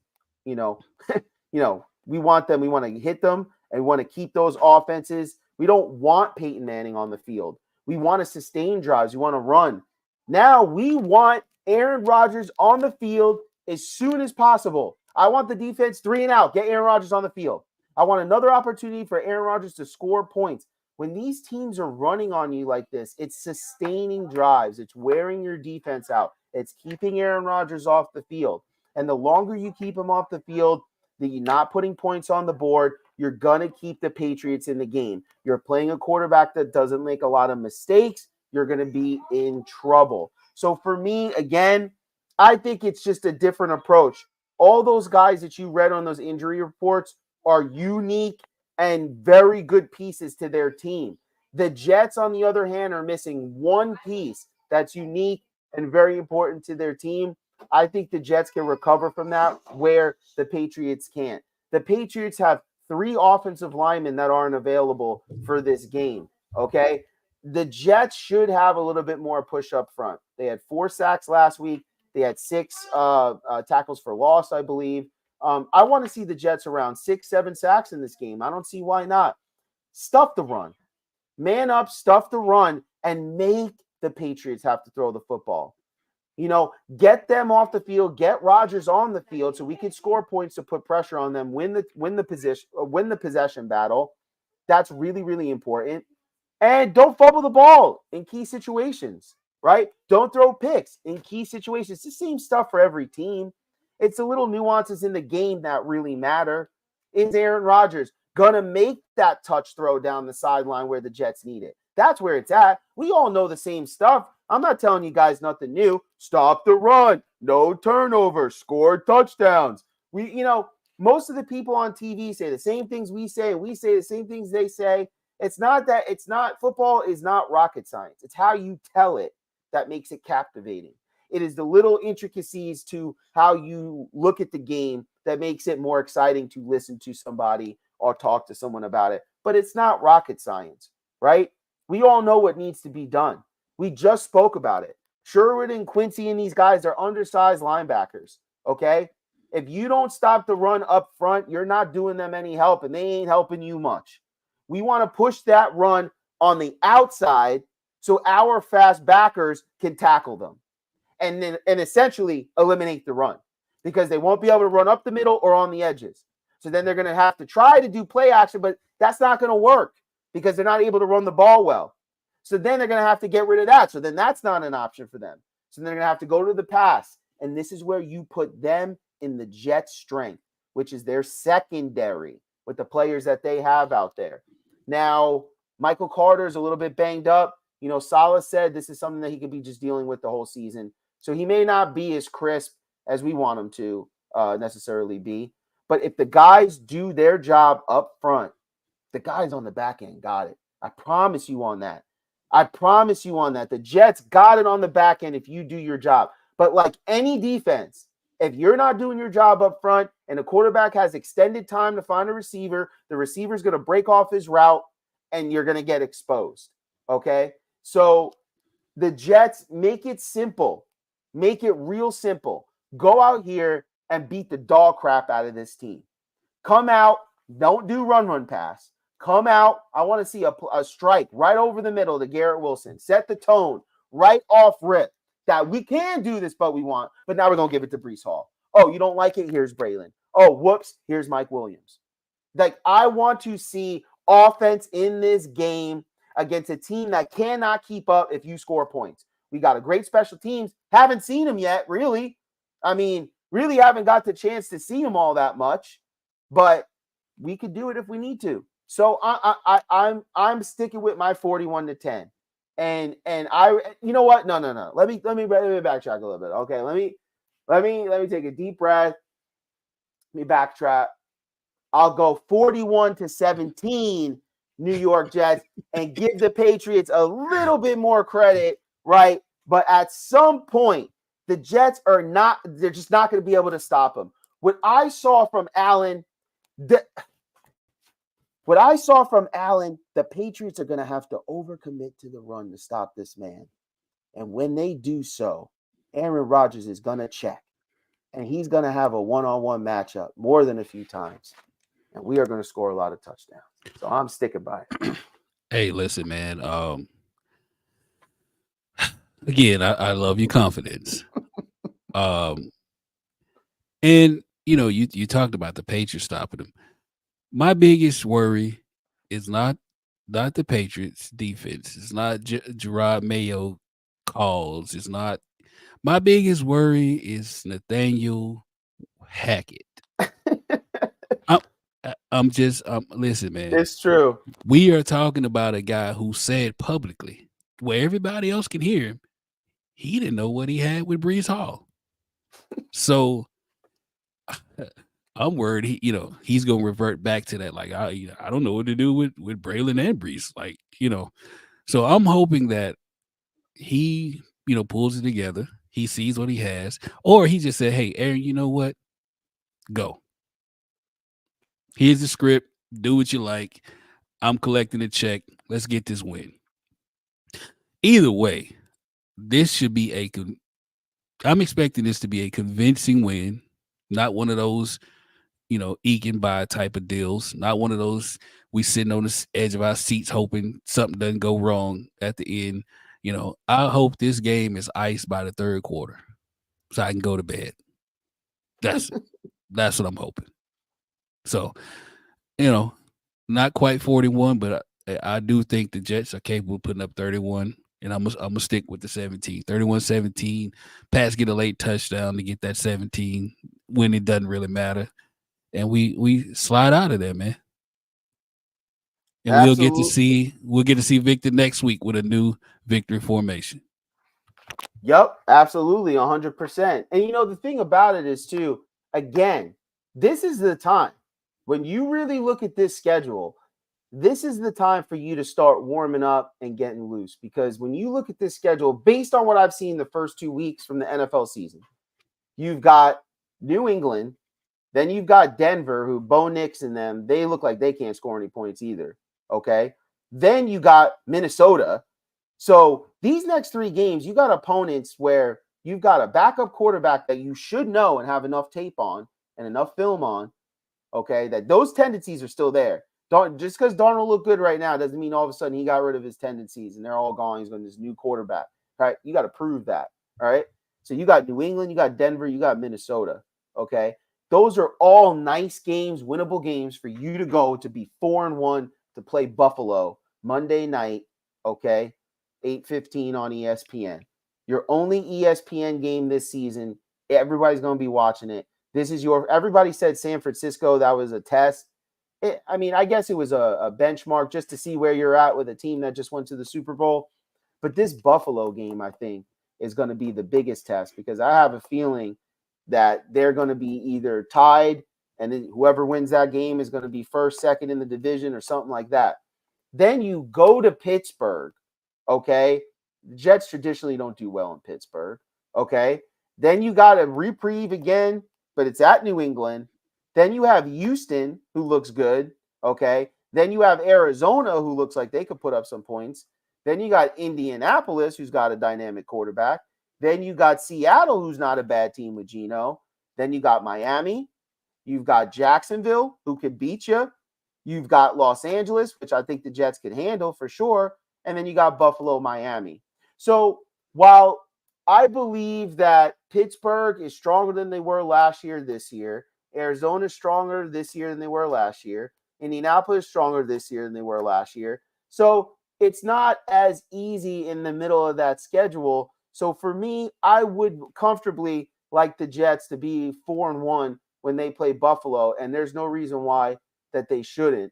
We want them. We want to hit them, and we want to keep those offenses. We don't want Peyton Manning on the field. We want to sustain drives. We want to run. Now we want Aaron Rodgers on the field as soon as possible. I want the defense 3 and out. Get Aaron Rodgers on the field. I want another opportunity for Aaron Rodgers to score points. When these teams are running on you like this, it's sustaining drives. It's wearing your defense out. It's keeping Aaron Rodgers off the field. And the longer you keep him off the field, that you're not putting points on the board, you're going to keep the Patriots in the game. You're playing a quarterback that doesn't make a lot of mistakes. You're going to be in trouble. So for me, again, I think it's just a different approach. All those guys that you read on those injury reports are unique and very good pieces to their team. The Jets, on the other hand, are missing one piece that's unique and very important to their team. I think the Jets can recover from that where the Patriots can't. The Patriots have 3 offensive linemen that aren't available for this game. Okay. The Jets should have a little bit more push up front. They had 4 sacks last week. They had 6 tackles for loss, I believe. I want to see the Jets around 6, 7 sacks in this game. I don't see why not. Stuff the run. Man up, stuff the run, and make the Patriots have to throw the football. Get them off the field, get Rodgers on the field so we can score points to put pressure on them, win the possession battle. That's really, really important. And don't fumble the ball in key situations, right? Don't throw picks in key situations. It's the same stuff for every team. It's the little nuances in the game that really matter. Is Aaron Rodgers going to make that touch throw down the sideline where the Jets need it? That's where it's at. We all know the same stuff. I'm not telling you guys nothing new. Stop the run. No turnovers. Score touchdowns. Most of the people on TV say the same things we say, and we say the same things they say. Football is not rocket science. It's how you tell it that makes it captivating. It is the little intricacies to how you look at the game that makes it more exciting to listen to somebody or talk to someone about it. But it's not rocket science, right? We all know what needs to be done. We just spoke about it. Sherwood and Quincy and these guys are undersized linebackers, okay? If you don't stop the run up front, you're not doing them any help, and they ain't helping you much. We want to push that run on the outside so our fast backers can tackle them and essentially eliminate the run because they won't be able to run up the middle or on the edges. So then they're going to have to try to do play action, but that's not going to work because they're not able to run the ball well. So then they're going to have to get rid of that. So then that's not an option for them. So they're going to have to go to the pass. And this is where you put them in the Jets' strength, which is their secondary with the players that they have out there. Now, Michael Carter is a little bit banged up. Salah said this is something that he could be just dealing with the whole season. So he may not be as crisp as we want him to necessarily be. But if the guys do their job up front, the guys on the back end got it. I promise you on that. The Jets got it on the back end if you do your job. But like any defense, if you're not doing your job up front and the quarterback has extended time to find a receiver, the receiver's going to break off his route and you're going to get exposed. Okay? So the Jets, make it simple. Make it real simple. Go out here and beat the dog crap out of this team. Come out. Don't do run pass. Come out. I want to see a strike right over the middle to Garrett Wilson. Set the tone right off rip that we can do this, but now we're going to give it to Breece Hall. Oh, you don't like it? Here's Braylon. Oh, whoops. Here's Mike Williams. Like, I want to see offense in this game against a team that cannot keep up if you score points. We got a great special teams. Haven't seen them yet, really. I mean, really haven't got the chance to see them all that much, but we could do it if we need to. So I'm sticking with my 41-10. And you know what? No. Let me backtrack a little bit. Okay, let me take a deep breath. Let me backtrack. I'll go 41-17 New York Jets and give the Patriots a little bit more credit, right? But at some point, the Jets they're just not going to be able to stop them. What I saw from Allen, the Patriots are going to have to overcommit to the run to stop this man. And when they do so, Aaron Rodgers is going to check. And he's going to have a one-on-one matchup more than a few times. And we are going to score a lot of touchdowns. So I'm sticking by it. Hey, listen, man. Again, I love your confidence. And you talked about the Patriots stopping them. My biggest worry is not the Patriots defense. It's not Gerard Mayo calls. It's not. My biggest worry is Nathaniel Hackett. Listen, man. It's true. We are talking about a guy who said publicly, where everybody else can hear him, he didn't know what he had with Breece Hall. So I'm worried he's gonna revert back to that. Like I don't know what to do with Braylon and Brees. Like, so I'm hoping that he, pulls it together. He sees what he has, or he just said, "Hey, Aaron, you know what? Go. Here's the script. Do what you like. I'm collecting a check. Let's get this win." Either way, this should be I'm expecting this to be a convincing win, not one of those, eking by type of deals, not one of those we sitting on the edge of our seats hoping something doesn't go wrong at the end. I hope this game is iced by the third quarter so I can go to bed. That's that's what I'm hoping. So, you know, not quite 41, but I do think the Jets are capable of putting up 31. And I'm gonna stick with the 17. 31-17. Pats get a late touchdown to get that 17 when it doesn't really matter. And we slide out of there, man. And Absolutely. we'll get to see Victor next week with a new victory formation. Yep, absolutely, 100%. And the thing about it is too, again, this is the time when you really look at this schedule. This is the time for you to start warming up and getting loose, because when you look at this schedule, based on what I've seen the first 2 weeks from the NFL season, you've got New England, then you've got Denver, who Bo Nix and them, they look like they can't score any points either. Okay. Then you got Minnesota. So these next 3 games, you got opponents where you've got a backup quarterback that you should know and have enough tape on and enough film on. Okay. That those tendencies are still there. Just because Darnold looked good right now doesn't mean all of a sudden he got rid of his tendencies and they're all gone. He's going to this new quarterback. Right. You got to prove that. All right. So you got New England, you got Denver, you got Minnesota. Okay. Those are all nice games, winnable games for you to go to be 4-1 to play Buffalo Monday night. Okay. 8:15 on ESPN. Your only ESPN game this season. Everybody's going to be watching it. Everybody said San Francisco, that was a test. I guess it was a benchmark just to see where you're at with a team that just went to the Super Bowl. But this Buffalo game, I think, is going to be the biggest test, because I have a feeling that they're going to be either tied, and then whoever wins that game is going to be first, second in the division or something like that. Then you go to Pittsburgh, okay? The Jets traditionally don't do well in Pittsburgh, okay? Then you got a reprieve again, but it's at New England. Then you have Houston, who looks good, okay? Then you have Arizona, who looks like they could put up some points. Then you got Indianapolis, who's got a dynamic quarterback. Then you got Seattle, who's not a bad team with Geno. Then you got Miami. You've got Jacksonville, who could beat you. You've got Los Angeles, which I think the Jets could handle for sure. And then you got Buffalo, Miami. So while I believe that Pittsburgh is stronger than they were last year, this year, Arizona is stronger this year than they were last year, Indianapolis is stronger this year than they were last year. So it's not as easy in the middle of that schedule. So for me, I would comfortably like the Jets to be 4-1 when they play Buffalo, and there's no reason why that they shouldn't.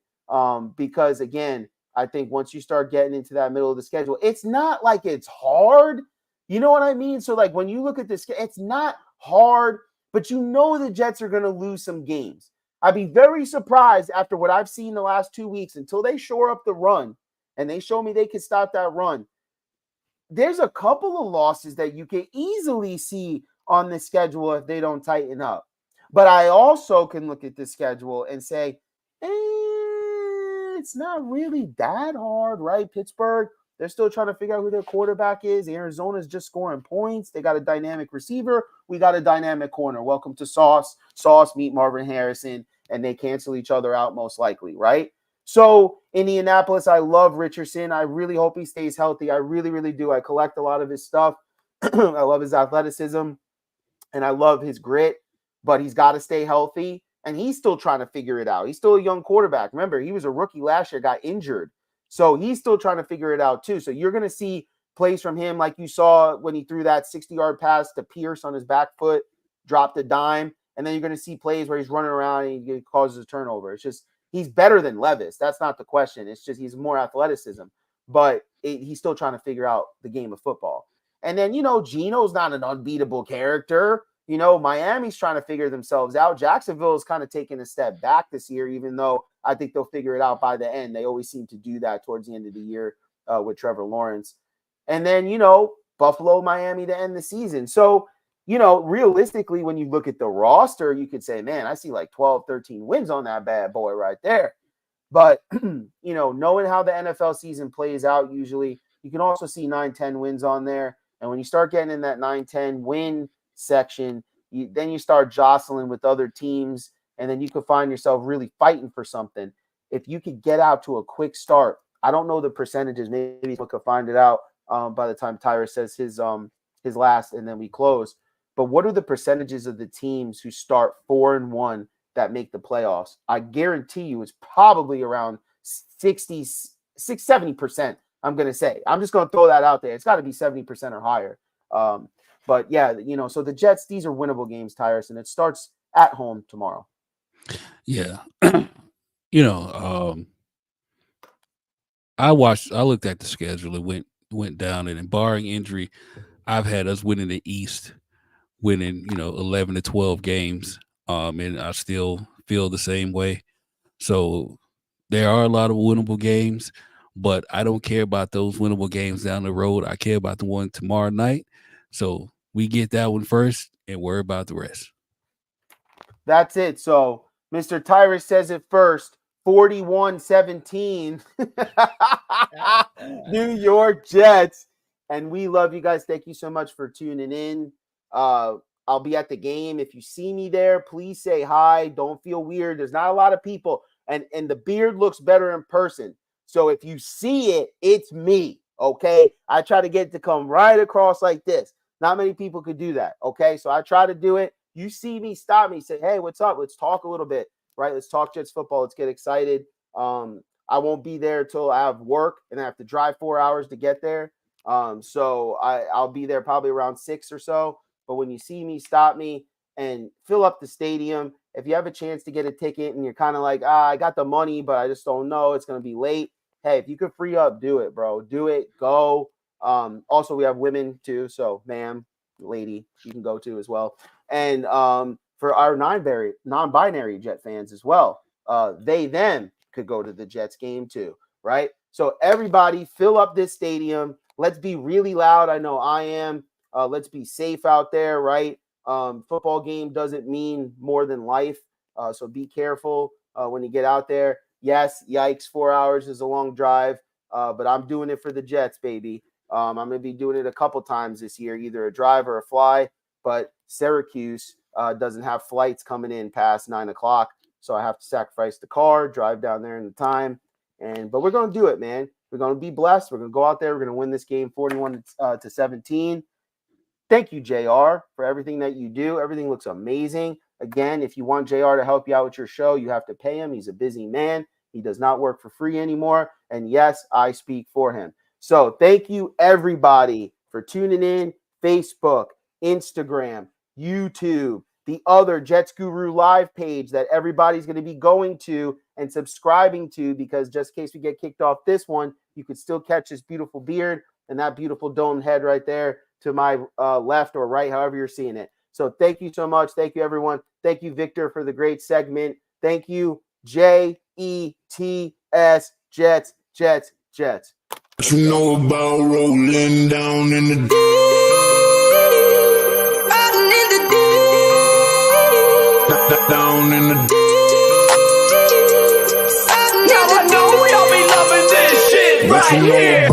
Because again, I think once you start getting into that middle of the schedule, it's not like it's hard. You know what I mean? So like when you look at this, it's not hard, but the Jets are going to lose some games. I'd be very surprised after what I've seen the last 2 weeks until they shore up the run and they show me they can stop that run. There's a couple of losses that you can easily see on the schedule if they don't tighten up. But I also can look at the schedule and say, it's not really that hard, right? Pittsburgh, they're still trying to figure out who their quarterback is. Arizona's just scoring points. They got a dynamic receiver. We got a dynamic corner. Welcome to Sauce. Sauce meet Marvin Harrison, and they cancel each other out most likely, right? So Indianapolis, I love Richardson. I really hope he stays healthy. I really, really do. I collect a lot of his stuff. I love his athleticism, and I love his grit, but he's got to stay healthy. And he's still trying to figure it out. He's still a young quarterback. Remember, he was a rookie last year, got injured. So he's still trying to figure it out too. So you're going to see plays from him like you saw when he threw that 60-yard pass to Pierce on his back foot, dropped a dime. And then you're going to see plays where he's running around and he causes a turnover. It's just he's better than Levis. That's not the question. It's just he's more athleticism. But he's still trying to figure out the game of football. And then, Geno's not an unbeatable character. Miami's trying to figure themselves out. Jacksonville is kind of taking a step back this year, even though I think they'll figure it out by the end. They always seem to do that towards the end of the year with Trevor Lawrence. And then, Buffalo, Miami to end the season. So, realistically, when you look at the roster, you could say, man, I see like 12, 13 wins on that bad boy right there. But, knowing how the NFL season plays out, usually you can also see 9-10 wins on there. And when you start getting in that 9-10 win section, then you start jostling with other teams, and then you could find yourself really fighting for something. If you could get out to a quick start, I don't know the percentages. Maybe we could find it out by the time Tyrus says his last, and then we close. But what are the percentages of the teams who start 4-1 that make the playoffs? I guarantee you it's probably around 70%. I'm going to say. I'm just going to throw that out there. It's got to be 70% or higher. But yeah, so the Jets, these are winnable games, Tyrus, and it starts at home tomorrow. Yeah. I looked at the schedule and went down, and barring injury, I've had us winning the East, winning, 11 to 12 games. And I still feel the same way. So there are a lot of winnable games, but I don't care about those winnable games down the road. I care about the one tomorrow night. So we get that one first and worry about the rest. That's it. So Mr. Tyrus says it first. 41-17. New York Jets. And we love you guys. Thank you so much for tuning in. I'll be at the game. If you see me there, please say hi. Don't feel weird. There's not a lot of people. And the beard looks better in person. So if you see it, it's me. Okay. I try to get it to come right across like this. Not many people could do that. Okay. So I try to do it. You see me, stop me, say, hey, what's up? Let's talk a little bit. Right. Let's talk Jets football. Let's get excited. I won't be there till I have work and I have to drive 4 hours to get there. So I'll be there probably around 6 or so. But when you see me, stop me and fill up the stadium. If you have a chance to get a ticket and you're kind of like, I got the money, but I just don't know, it's going to be late. Hey, if you could free up, do it, bro. Do it. Go. Also, we have women too. So, ma'am, lady, you can go too as well. And for our non-binary Jet fans as well, they, them could go to the Jets game too, right? So everybody fill up this stadium. Let's be really loud. I know I am. Let's be safe out there, right? Football game doesn't mean more than life. So be careful when you get out there. Yes, yikes, 4 hours is a long drive, but I'm doing it for the Jets, baby. I'm going to be doing it a couple times this year, either a drive or a fly, but Syracuse doesn't have flights coming in past 9 o'clock. So I have to sacrifice the car, drive down there in the time. But we're going to do it, man. We're going to be blessed. We're going to go out there. We're going to win this game 41-17. Thank you, JR, for everything that you do. Everything looks amazing. Again, if you want JR to help you out with your show, you have to pay him. He's a busy man. He does not work for free anymore. And yes, I speak for him. So thank you, everybody, for tuning in. Facebook, Instagram, YouTube, the other Jets Guru live page that everybody's going to be going to and subscribing to, because just in case we get kicked off this one, you could still catch this beautiful beard and that beautiful domed head right there to my left or right, however you're seeing it. So thank you so much. Thank you, everyone. Thank you, Victor, for the great segment. Thank you, JETS, Jets, Jets, Jets. What you know about rolling down in the deep? Riding in the deep. Down in the deep. Now I know y'all be loving this shit right here.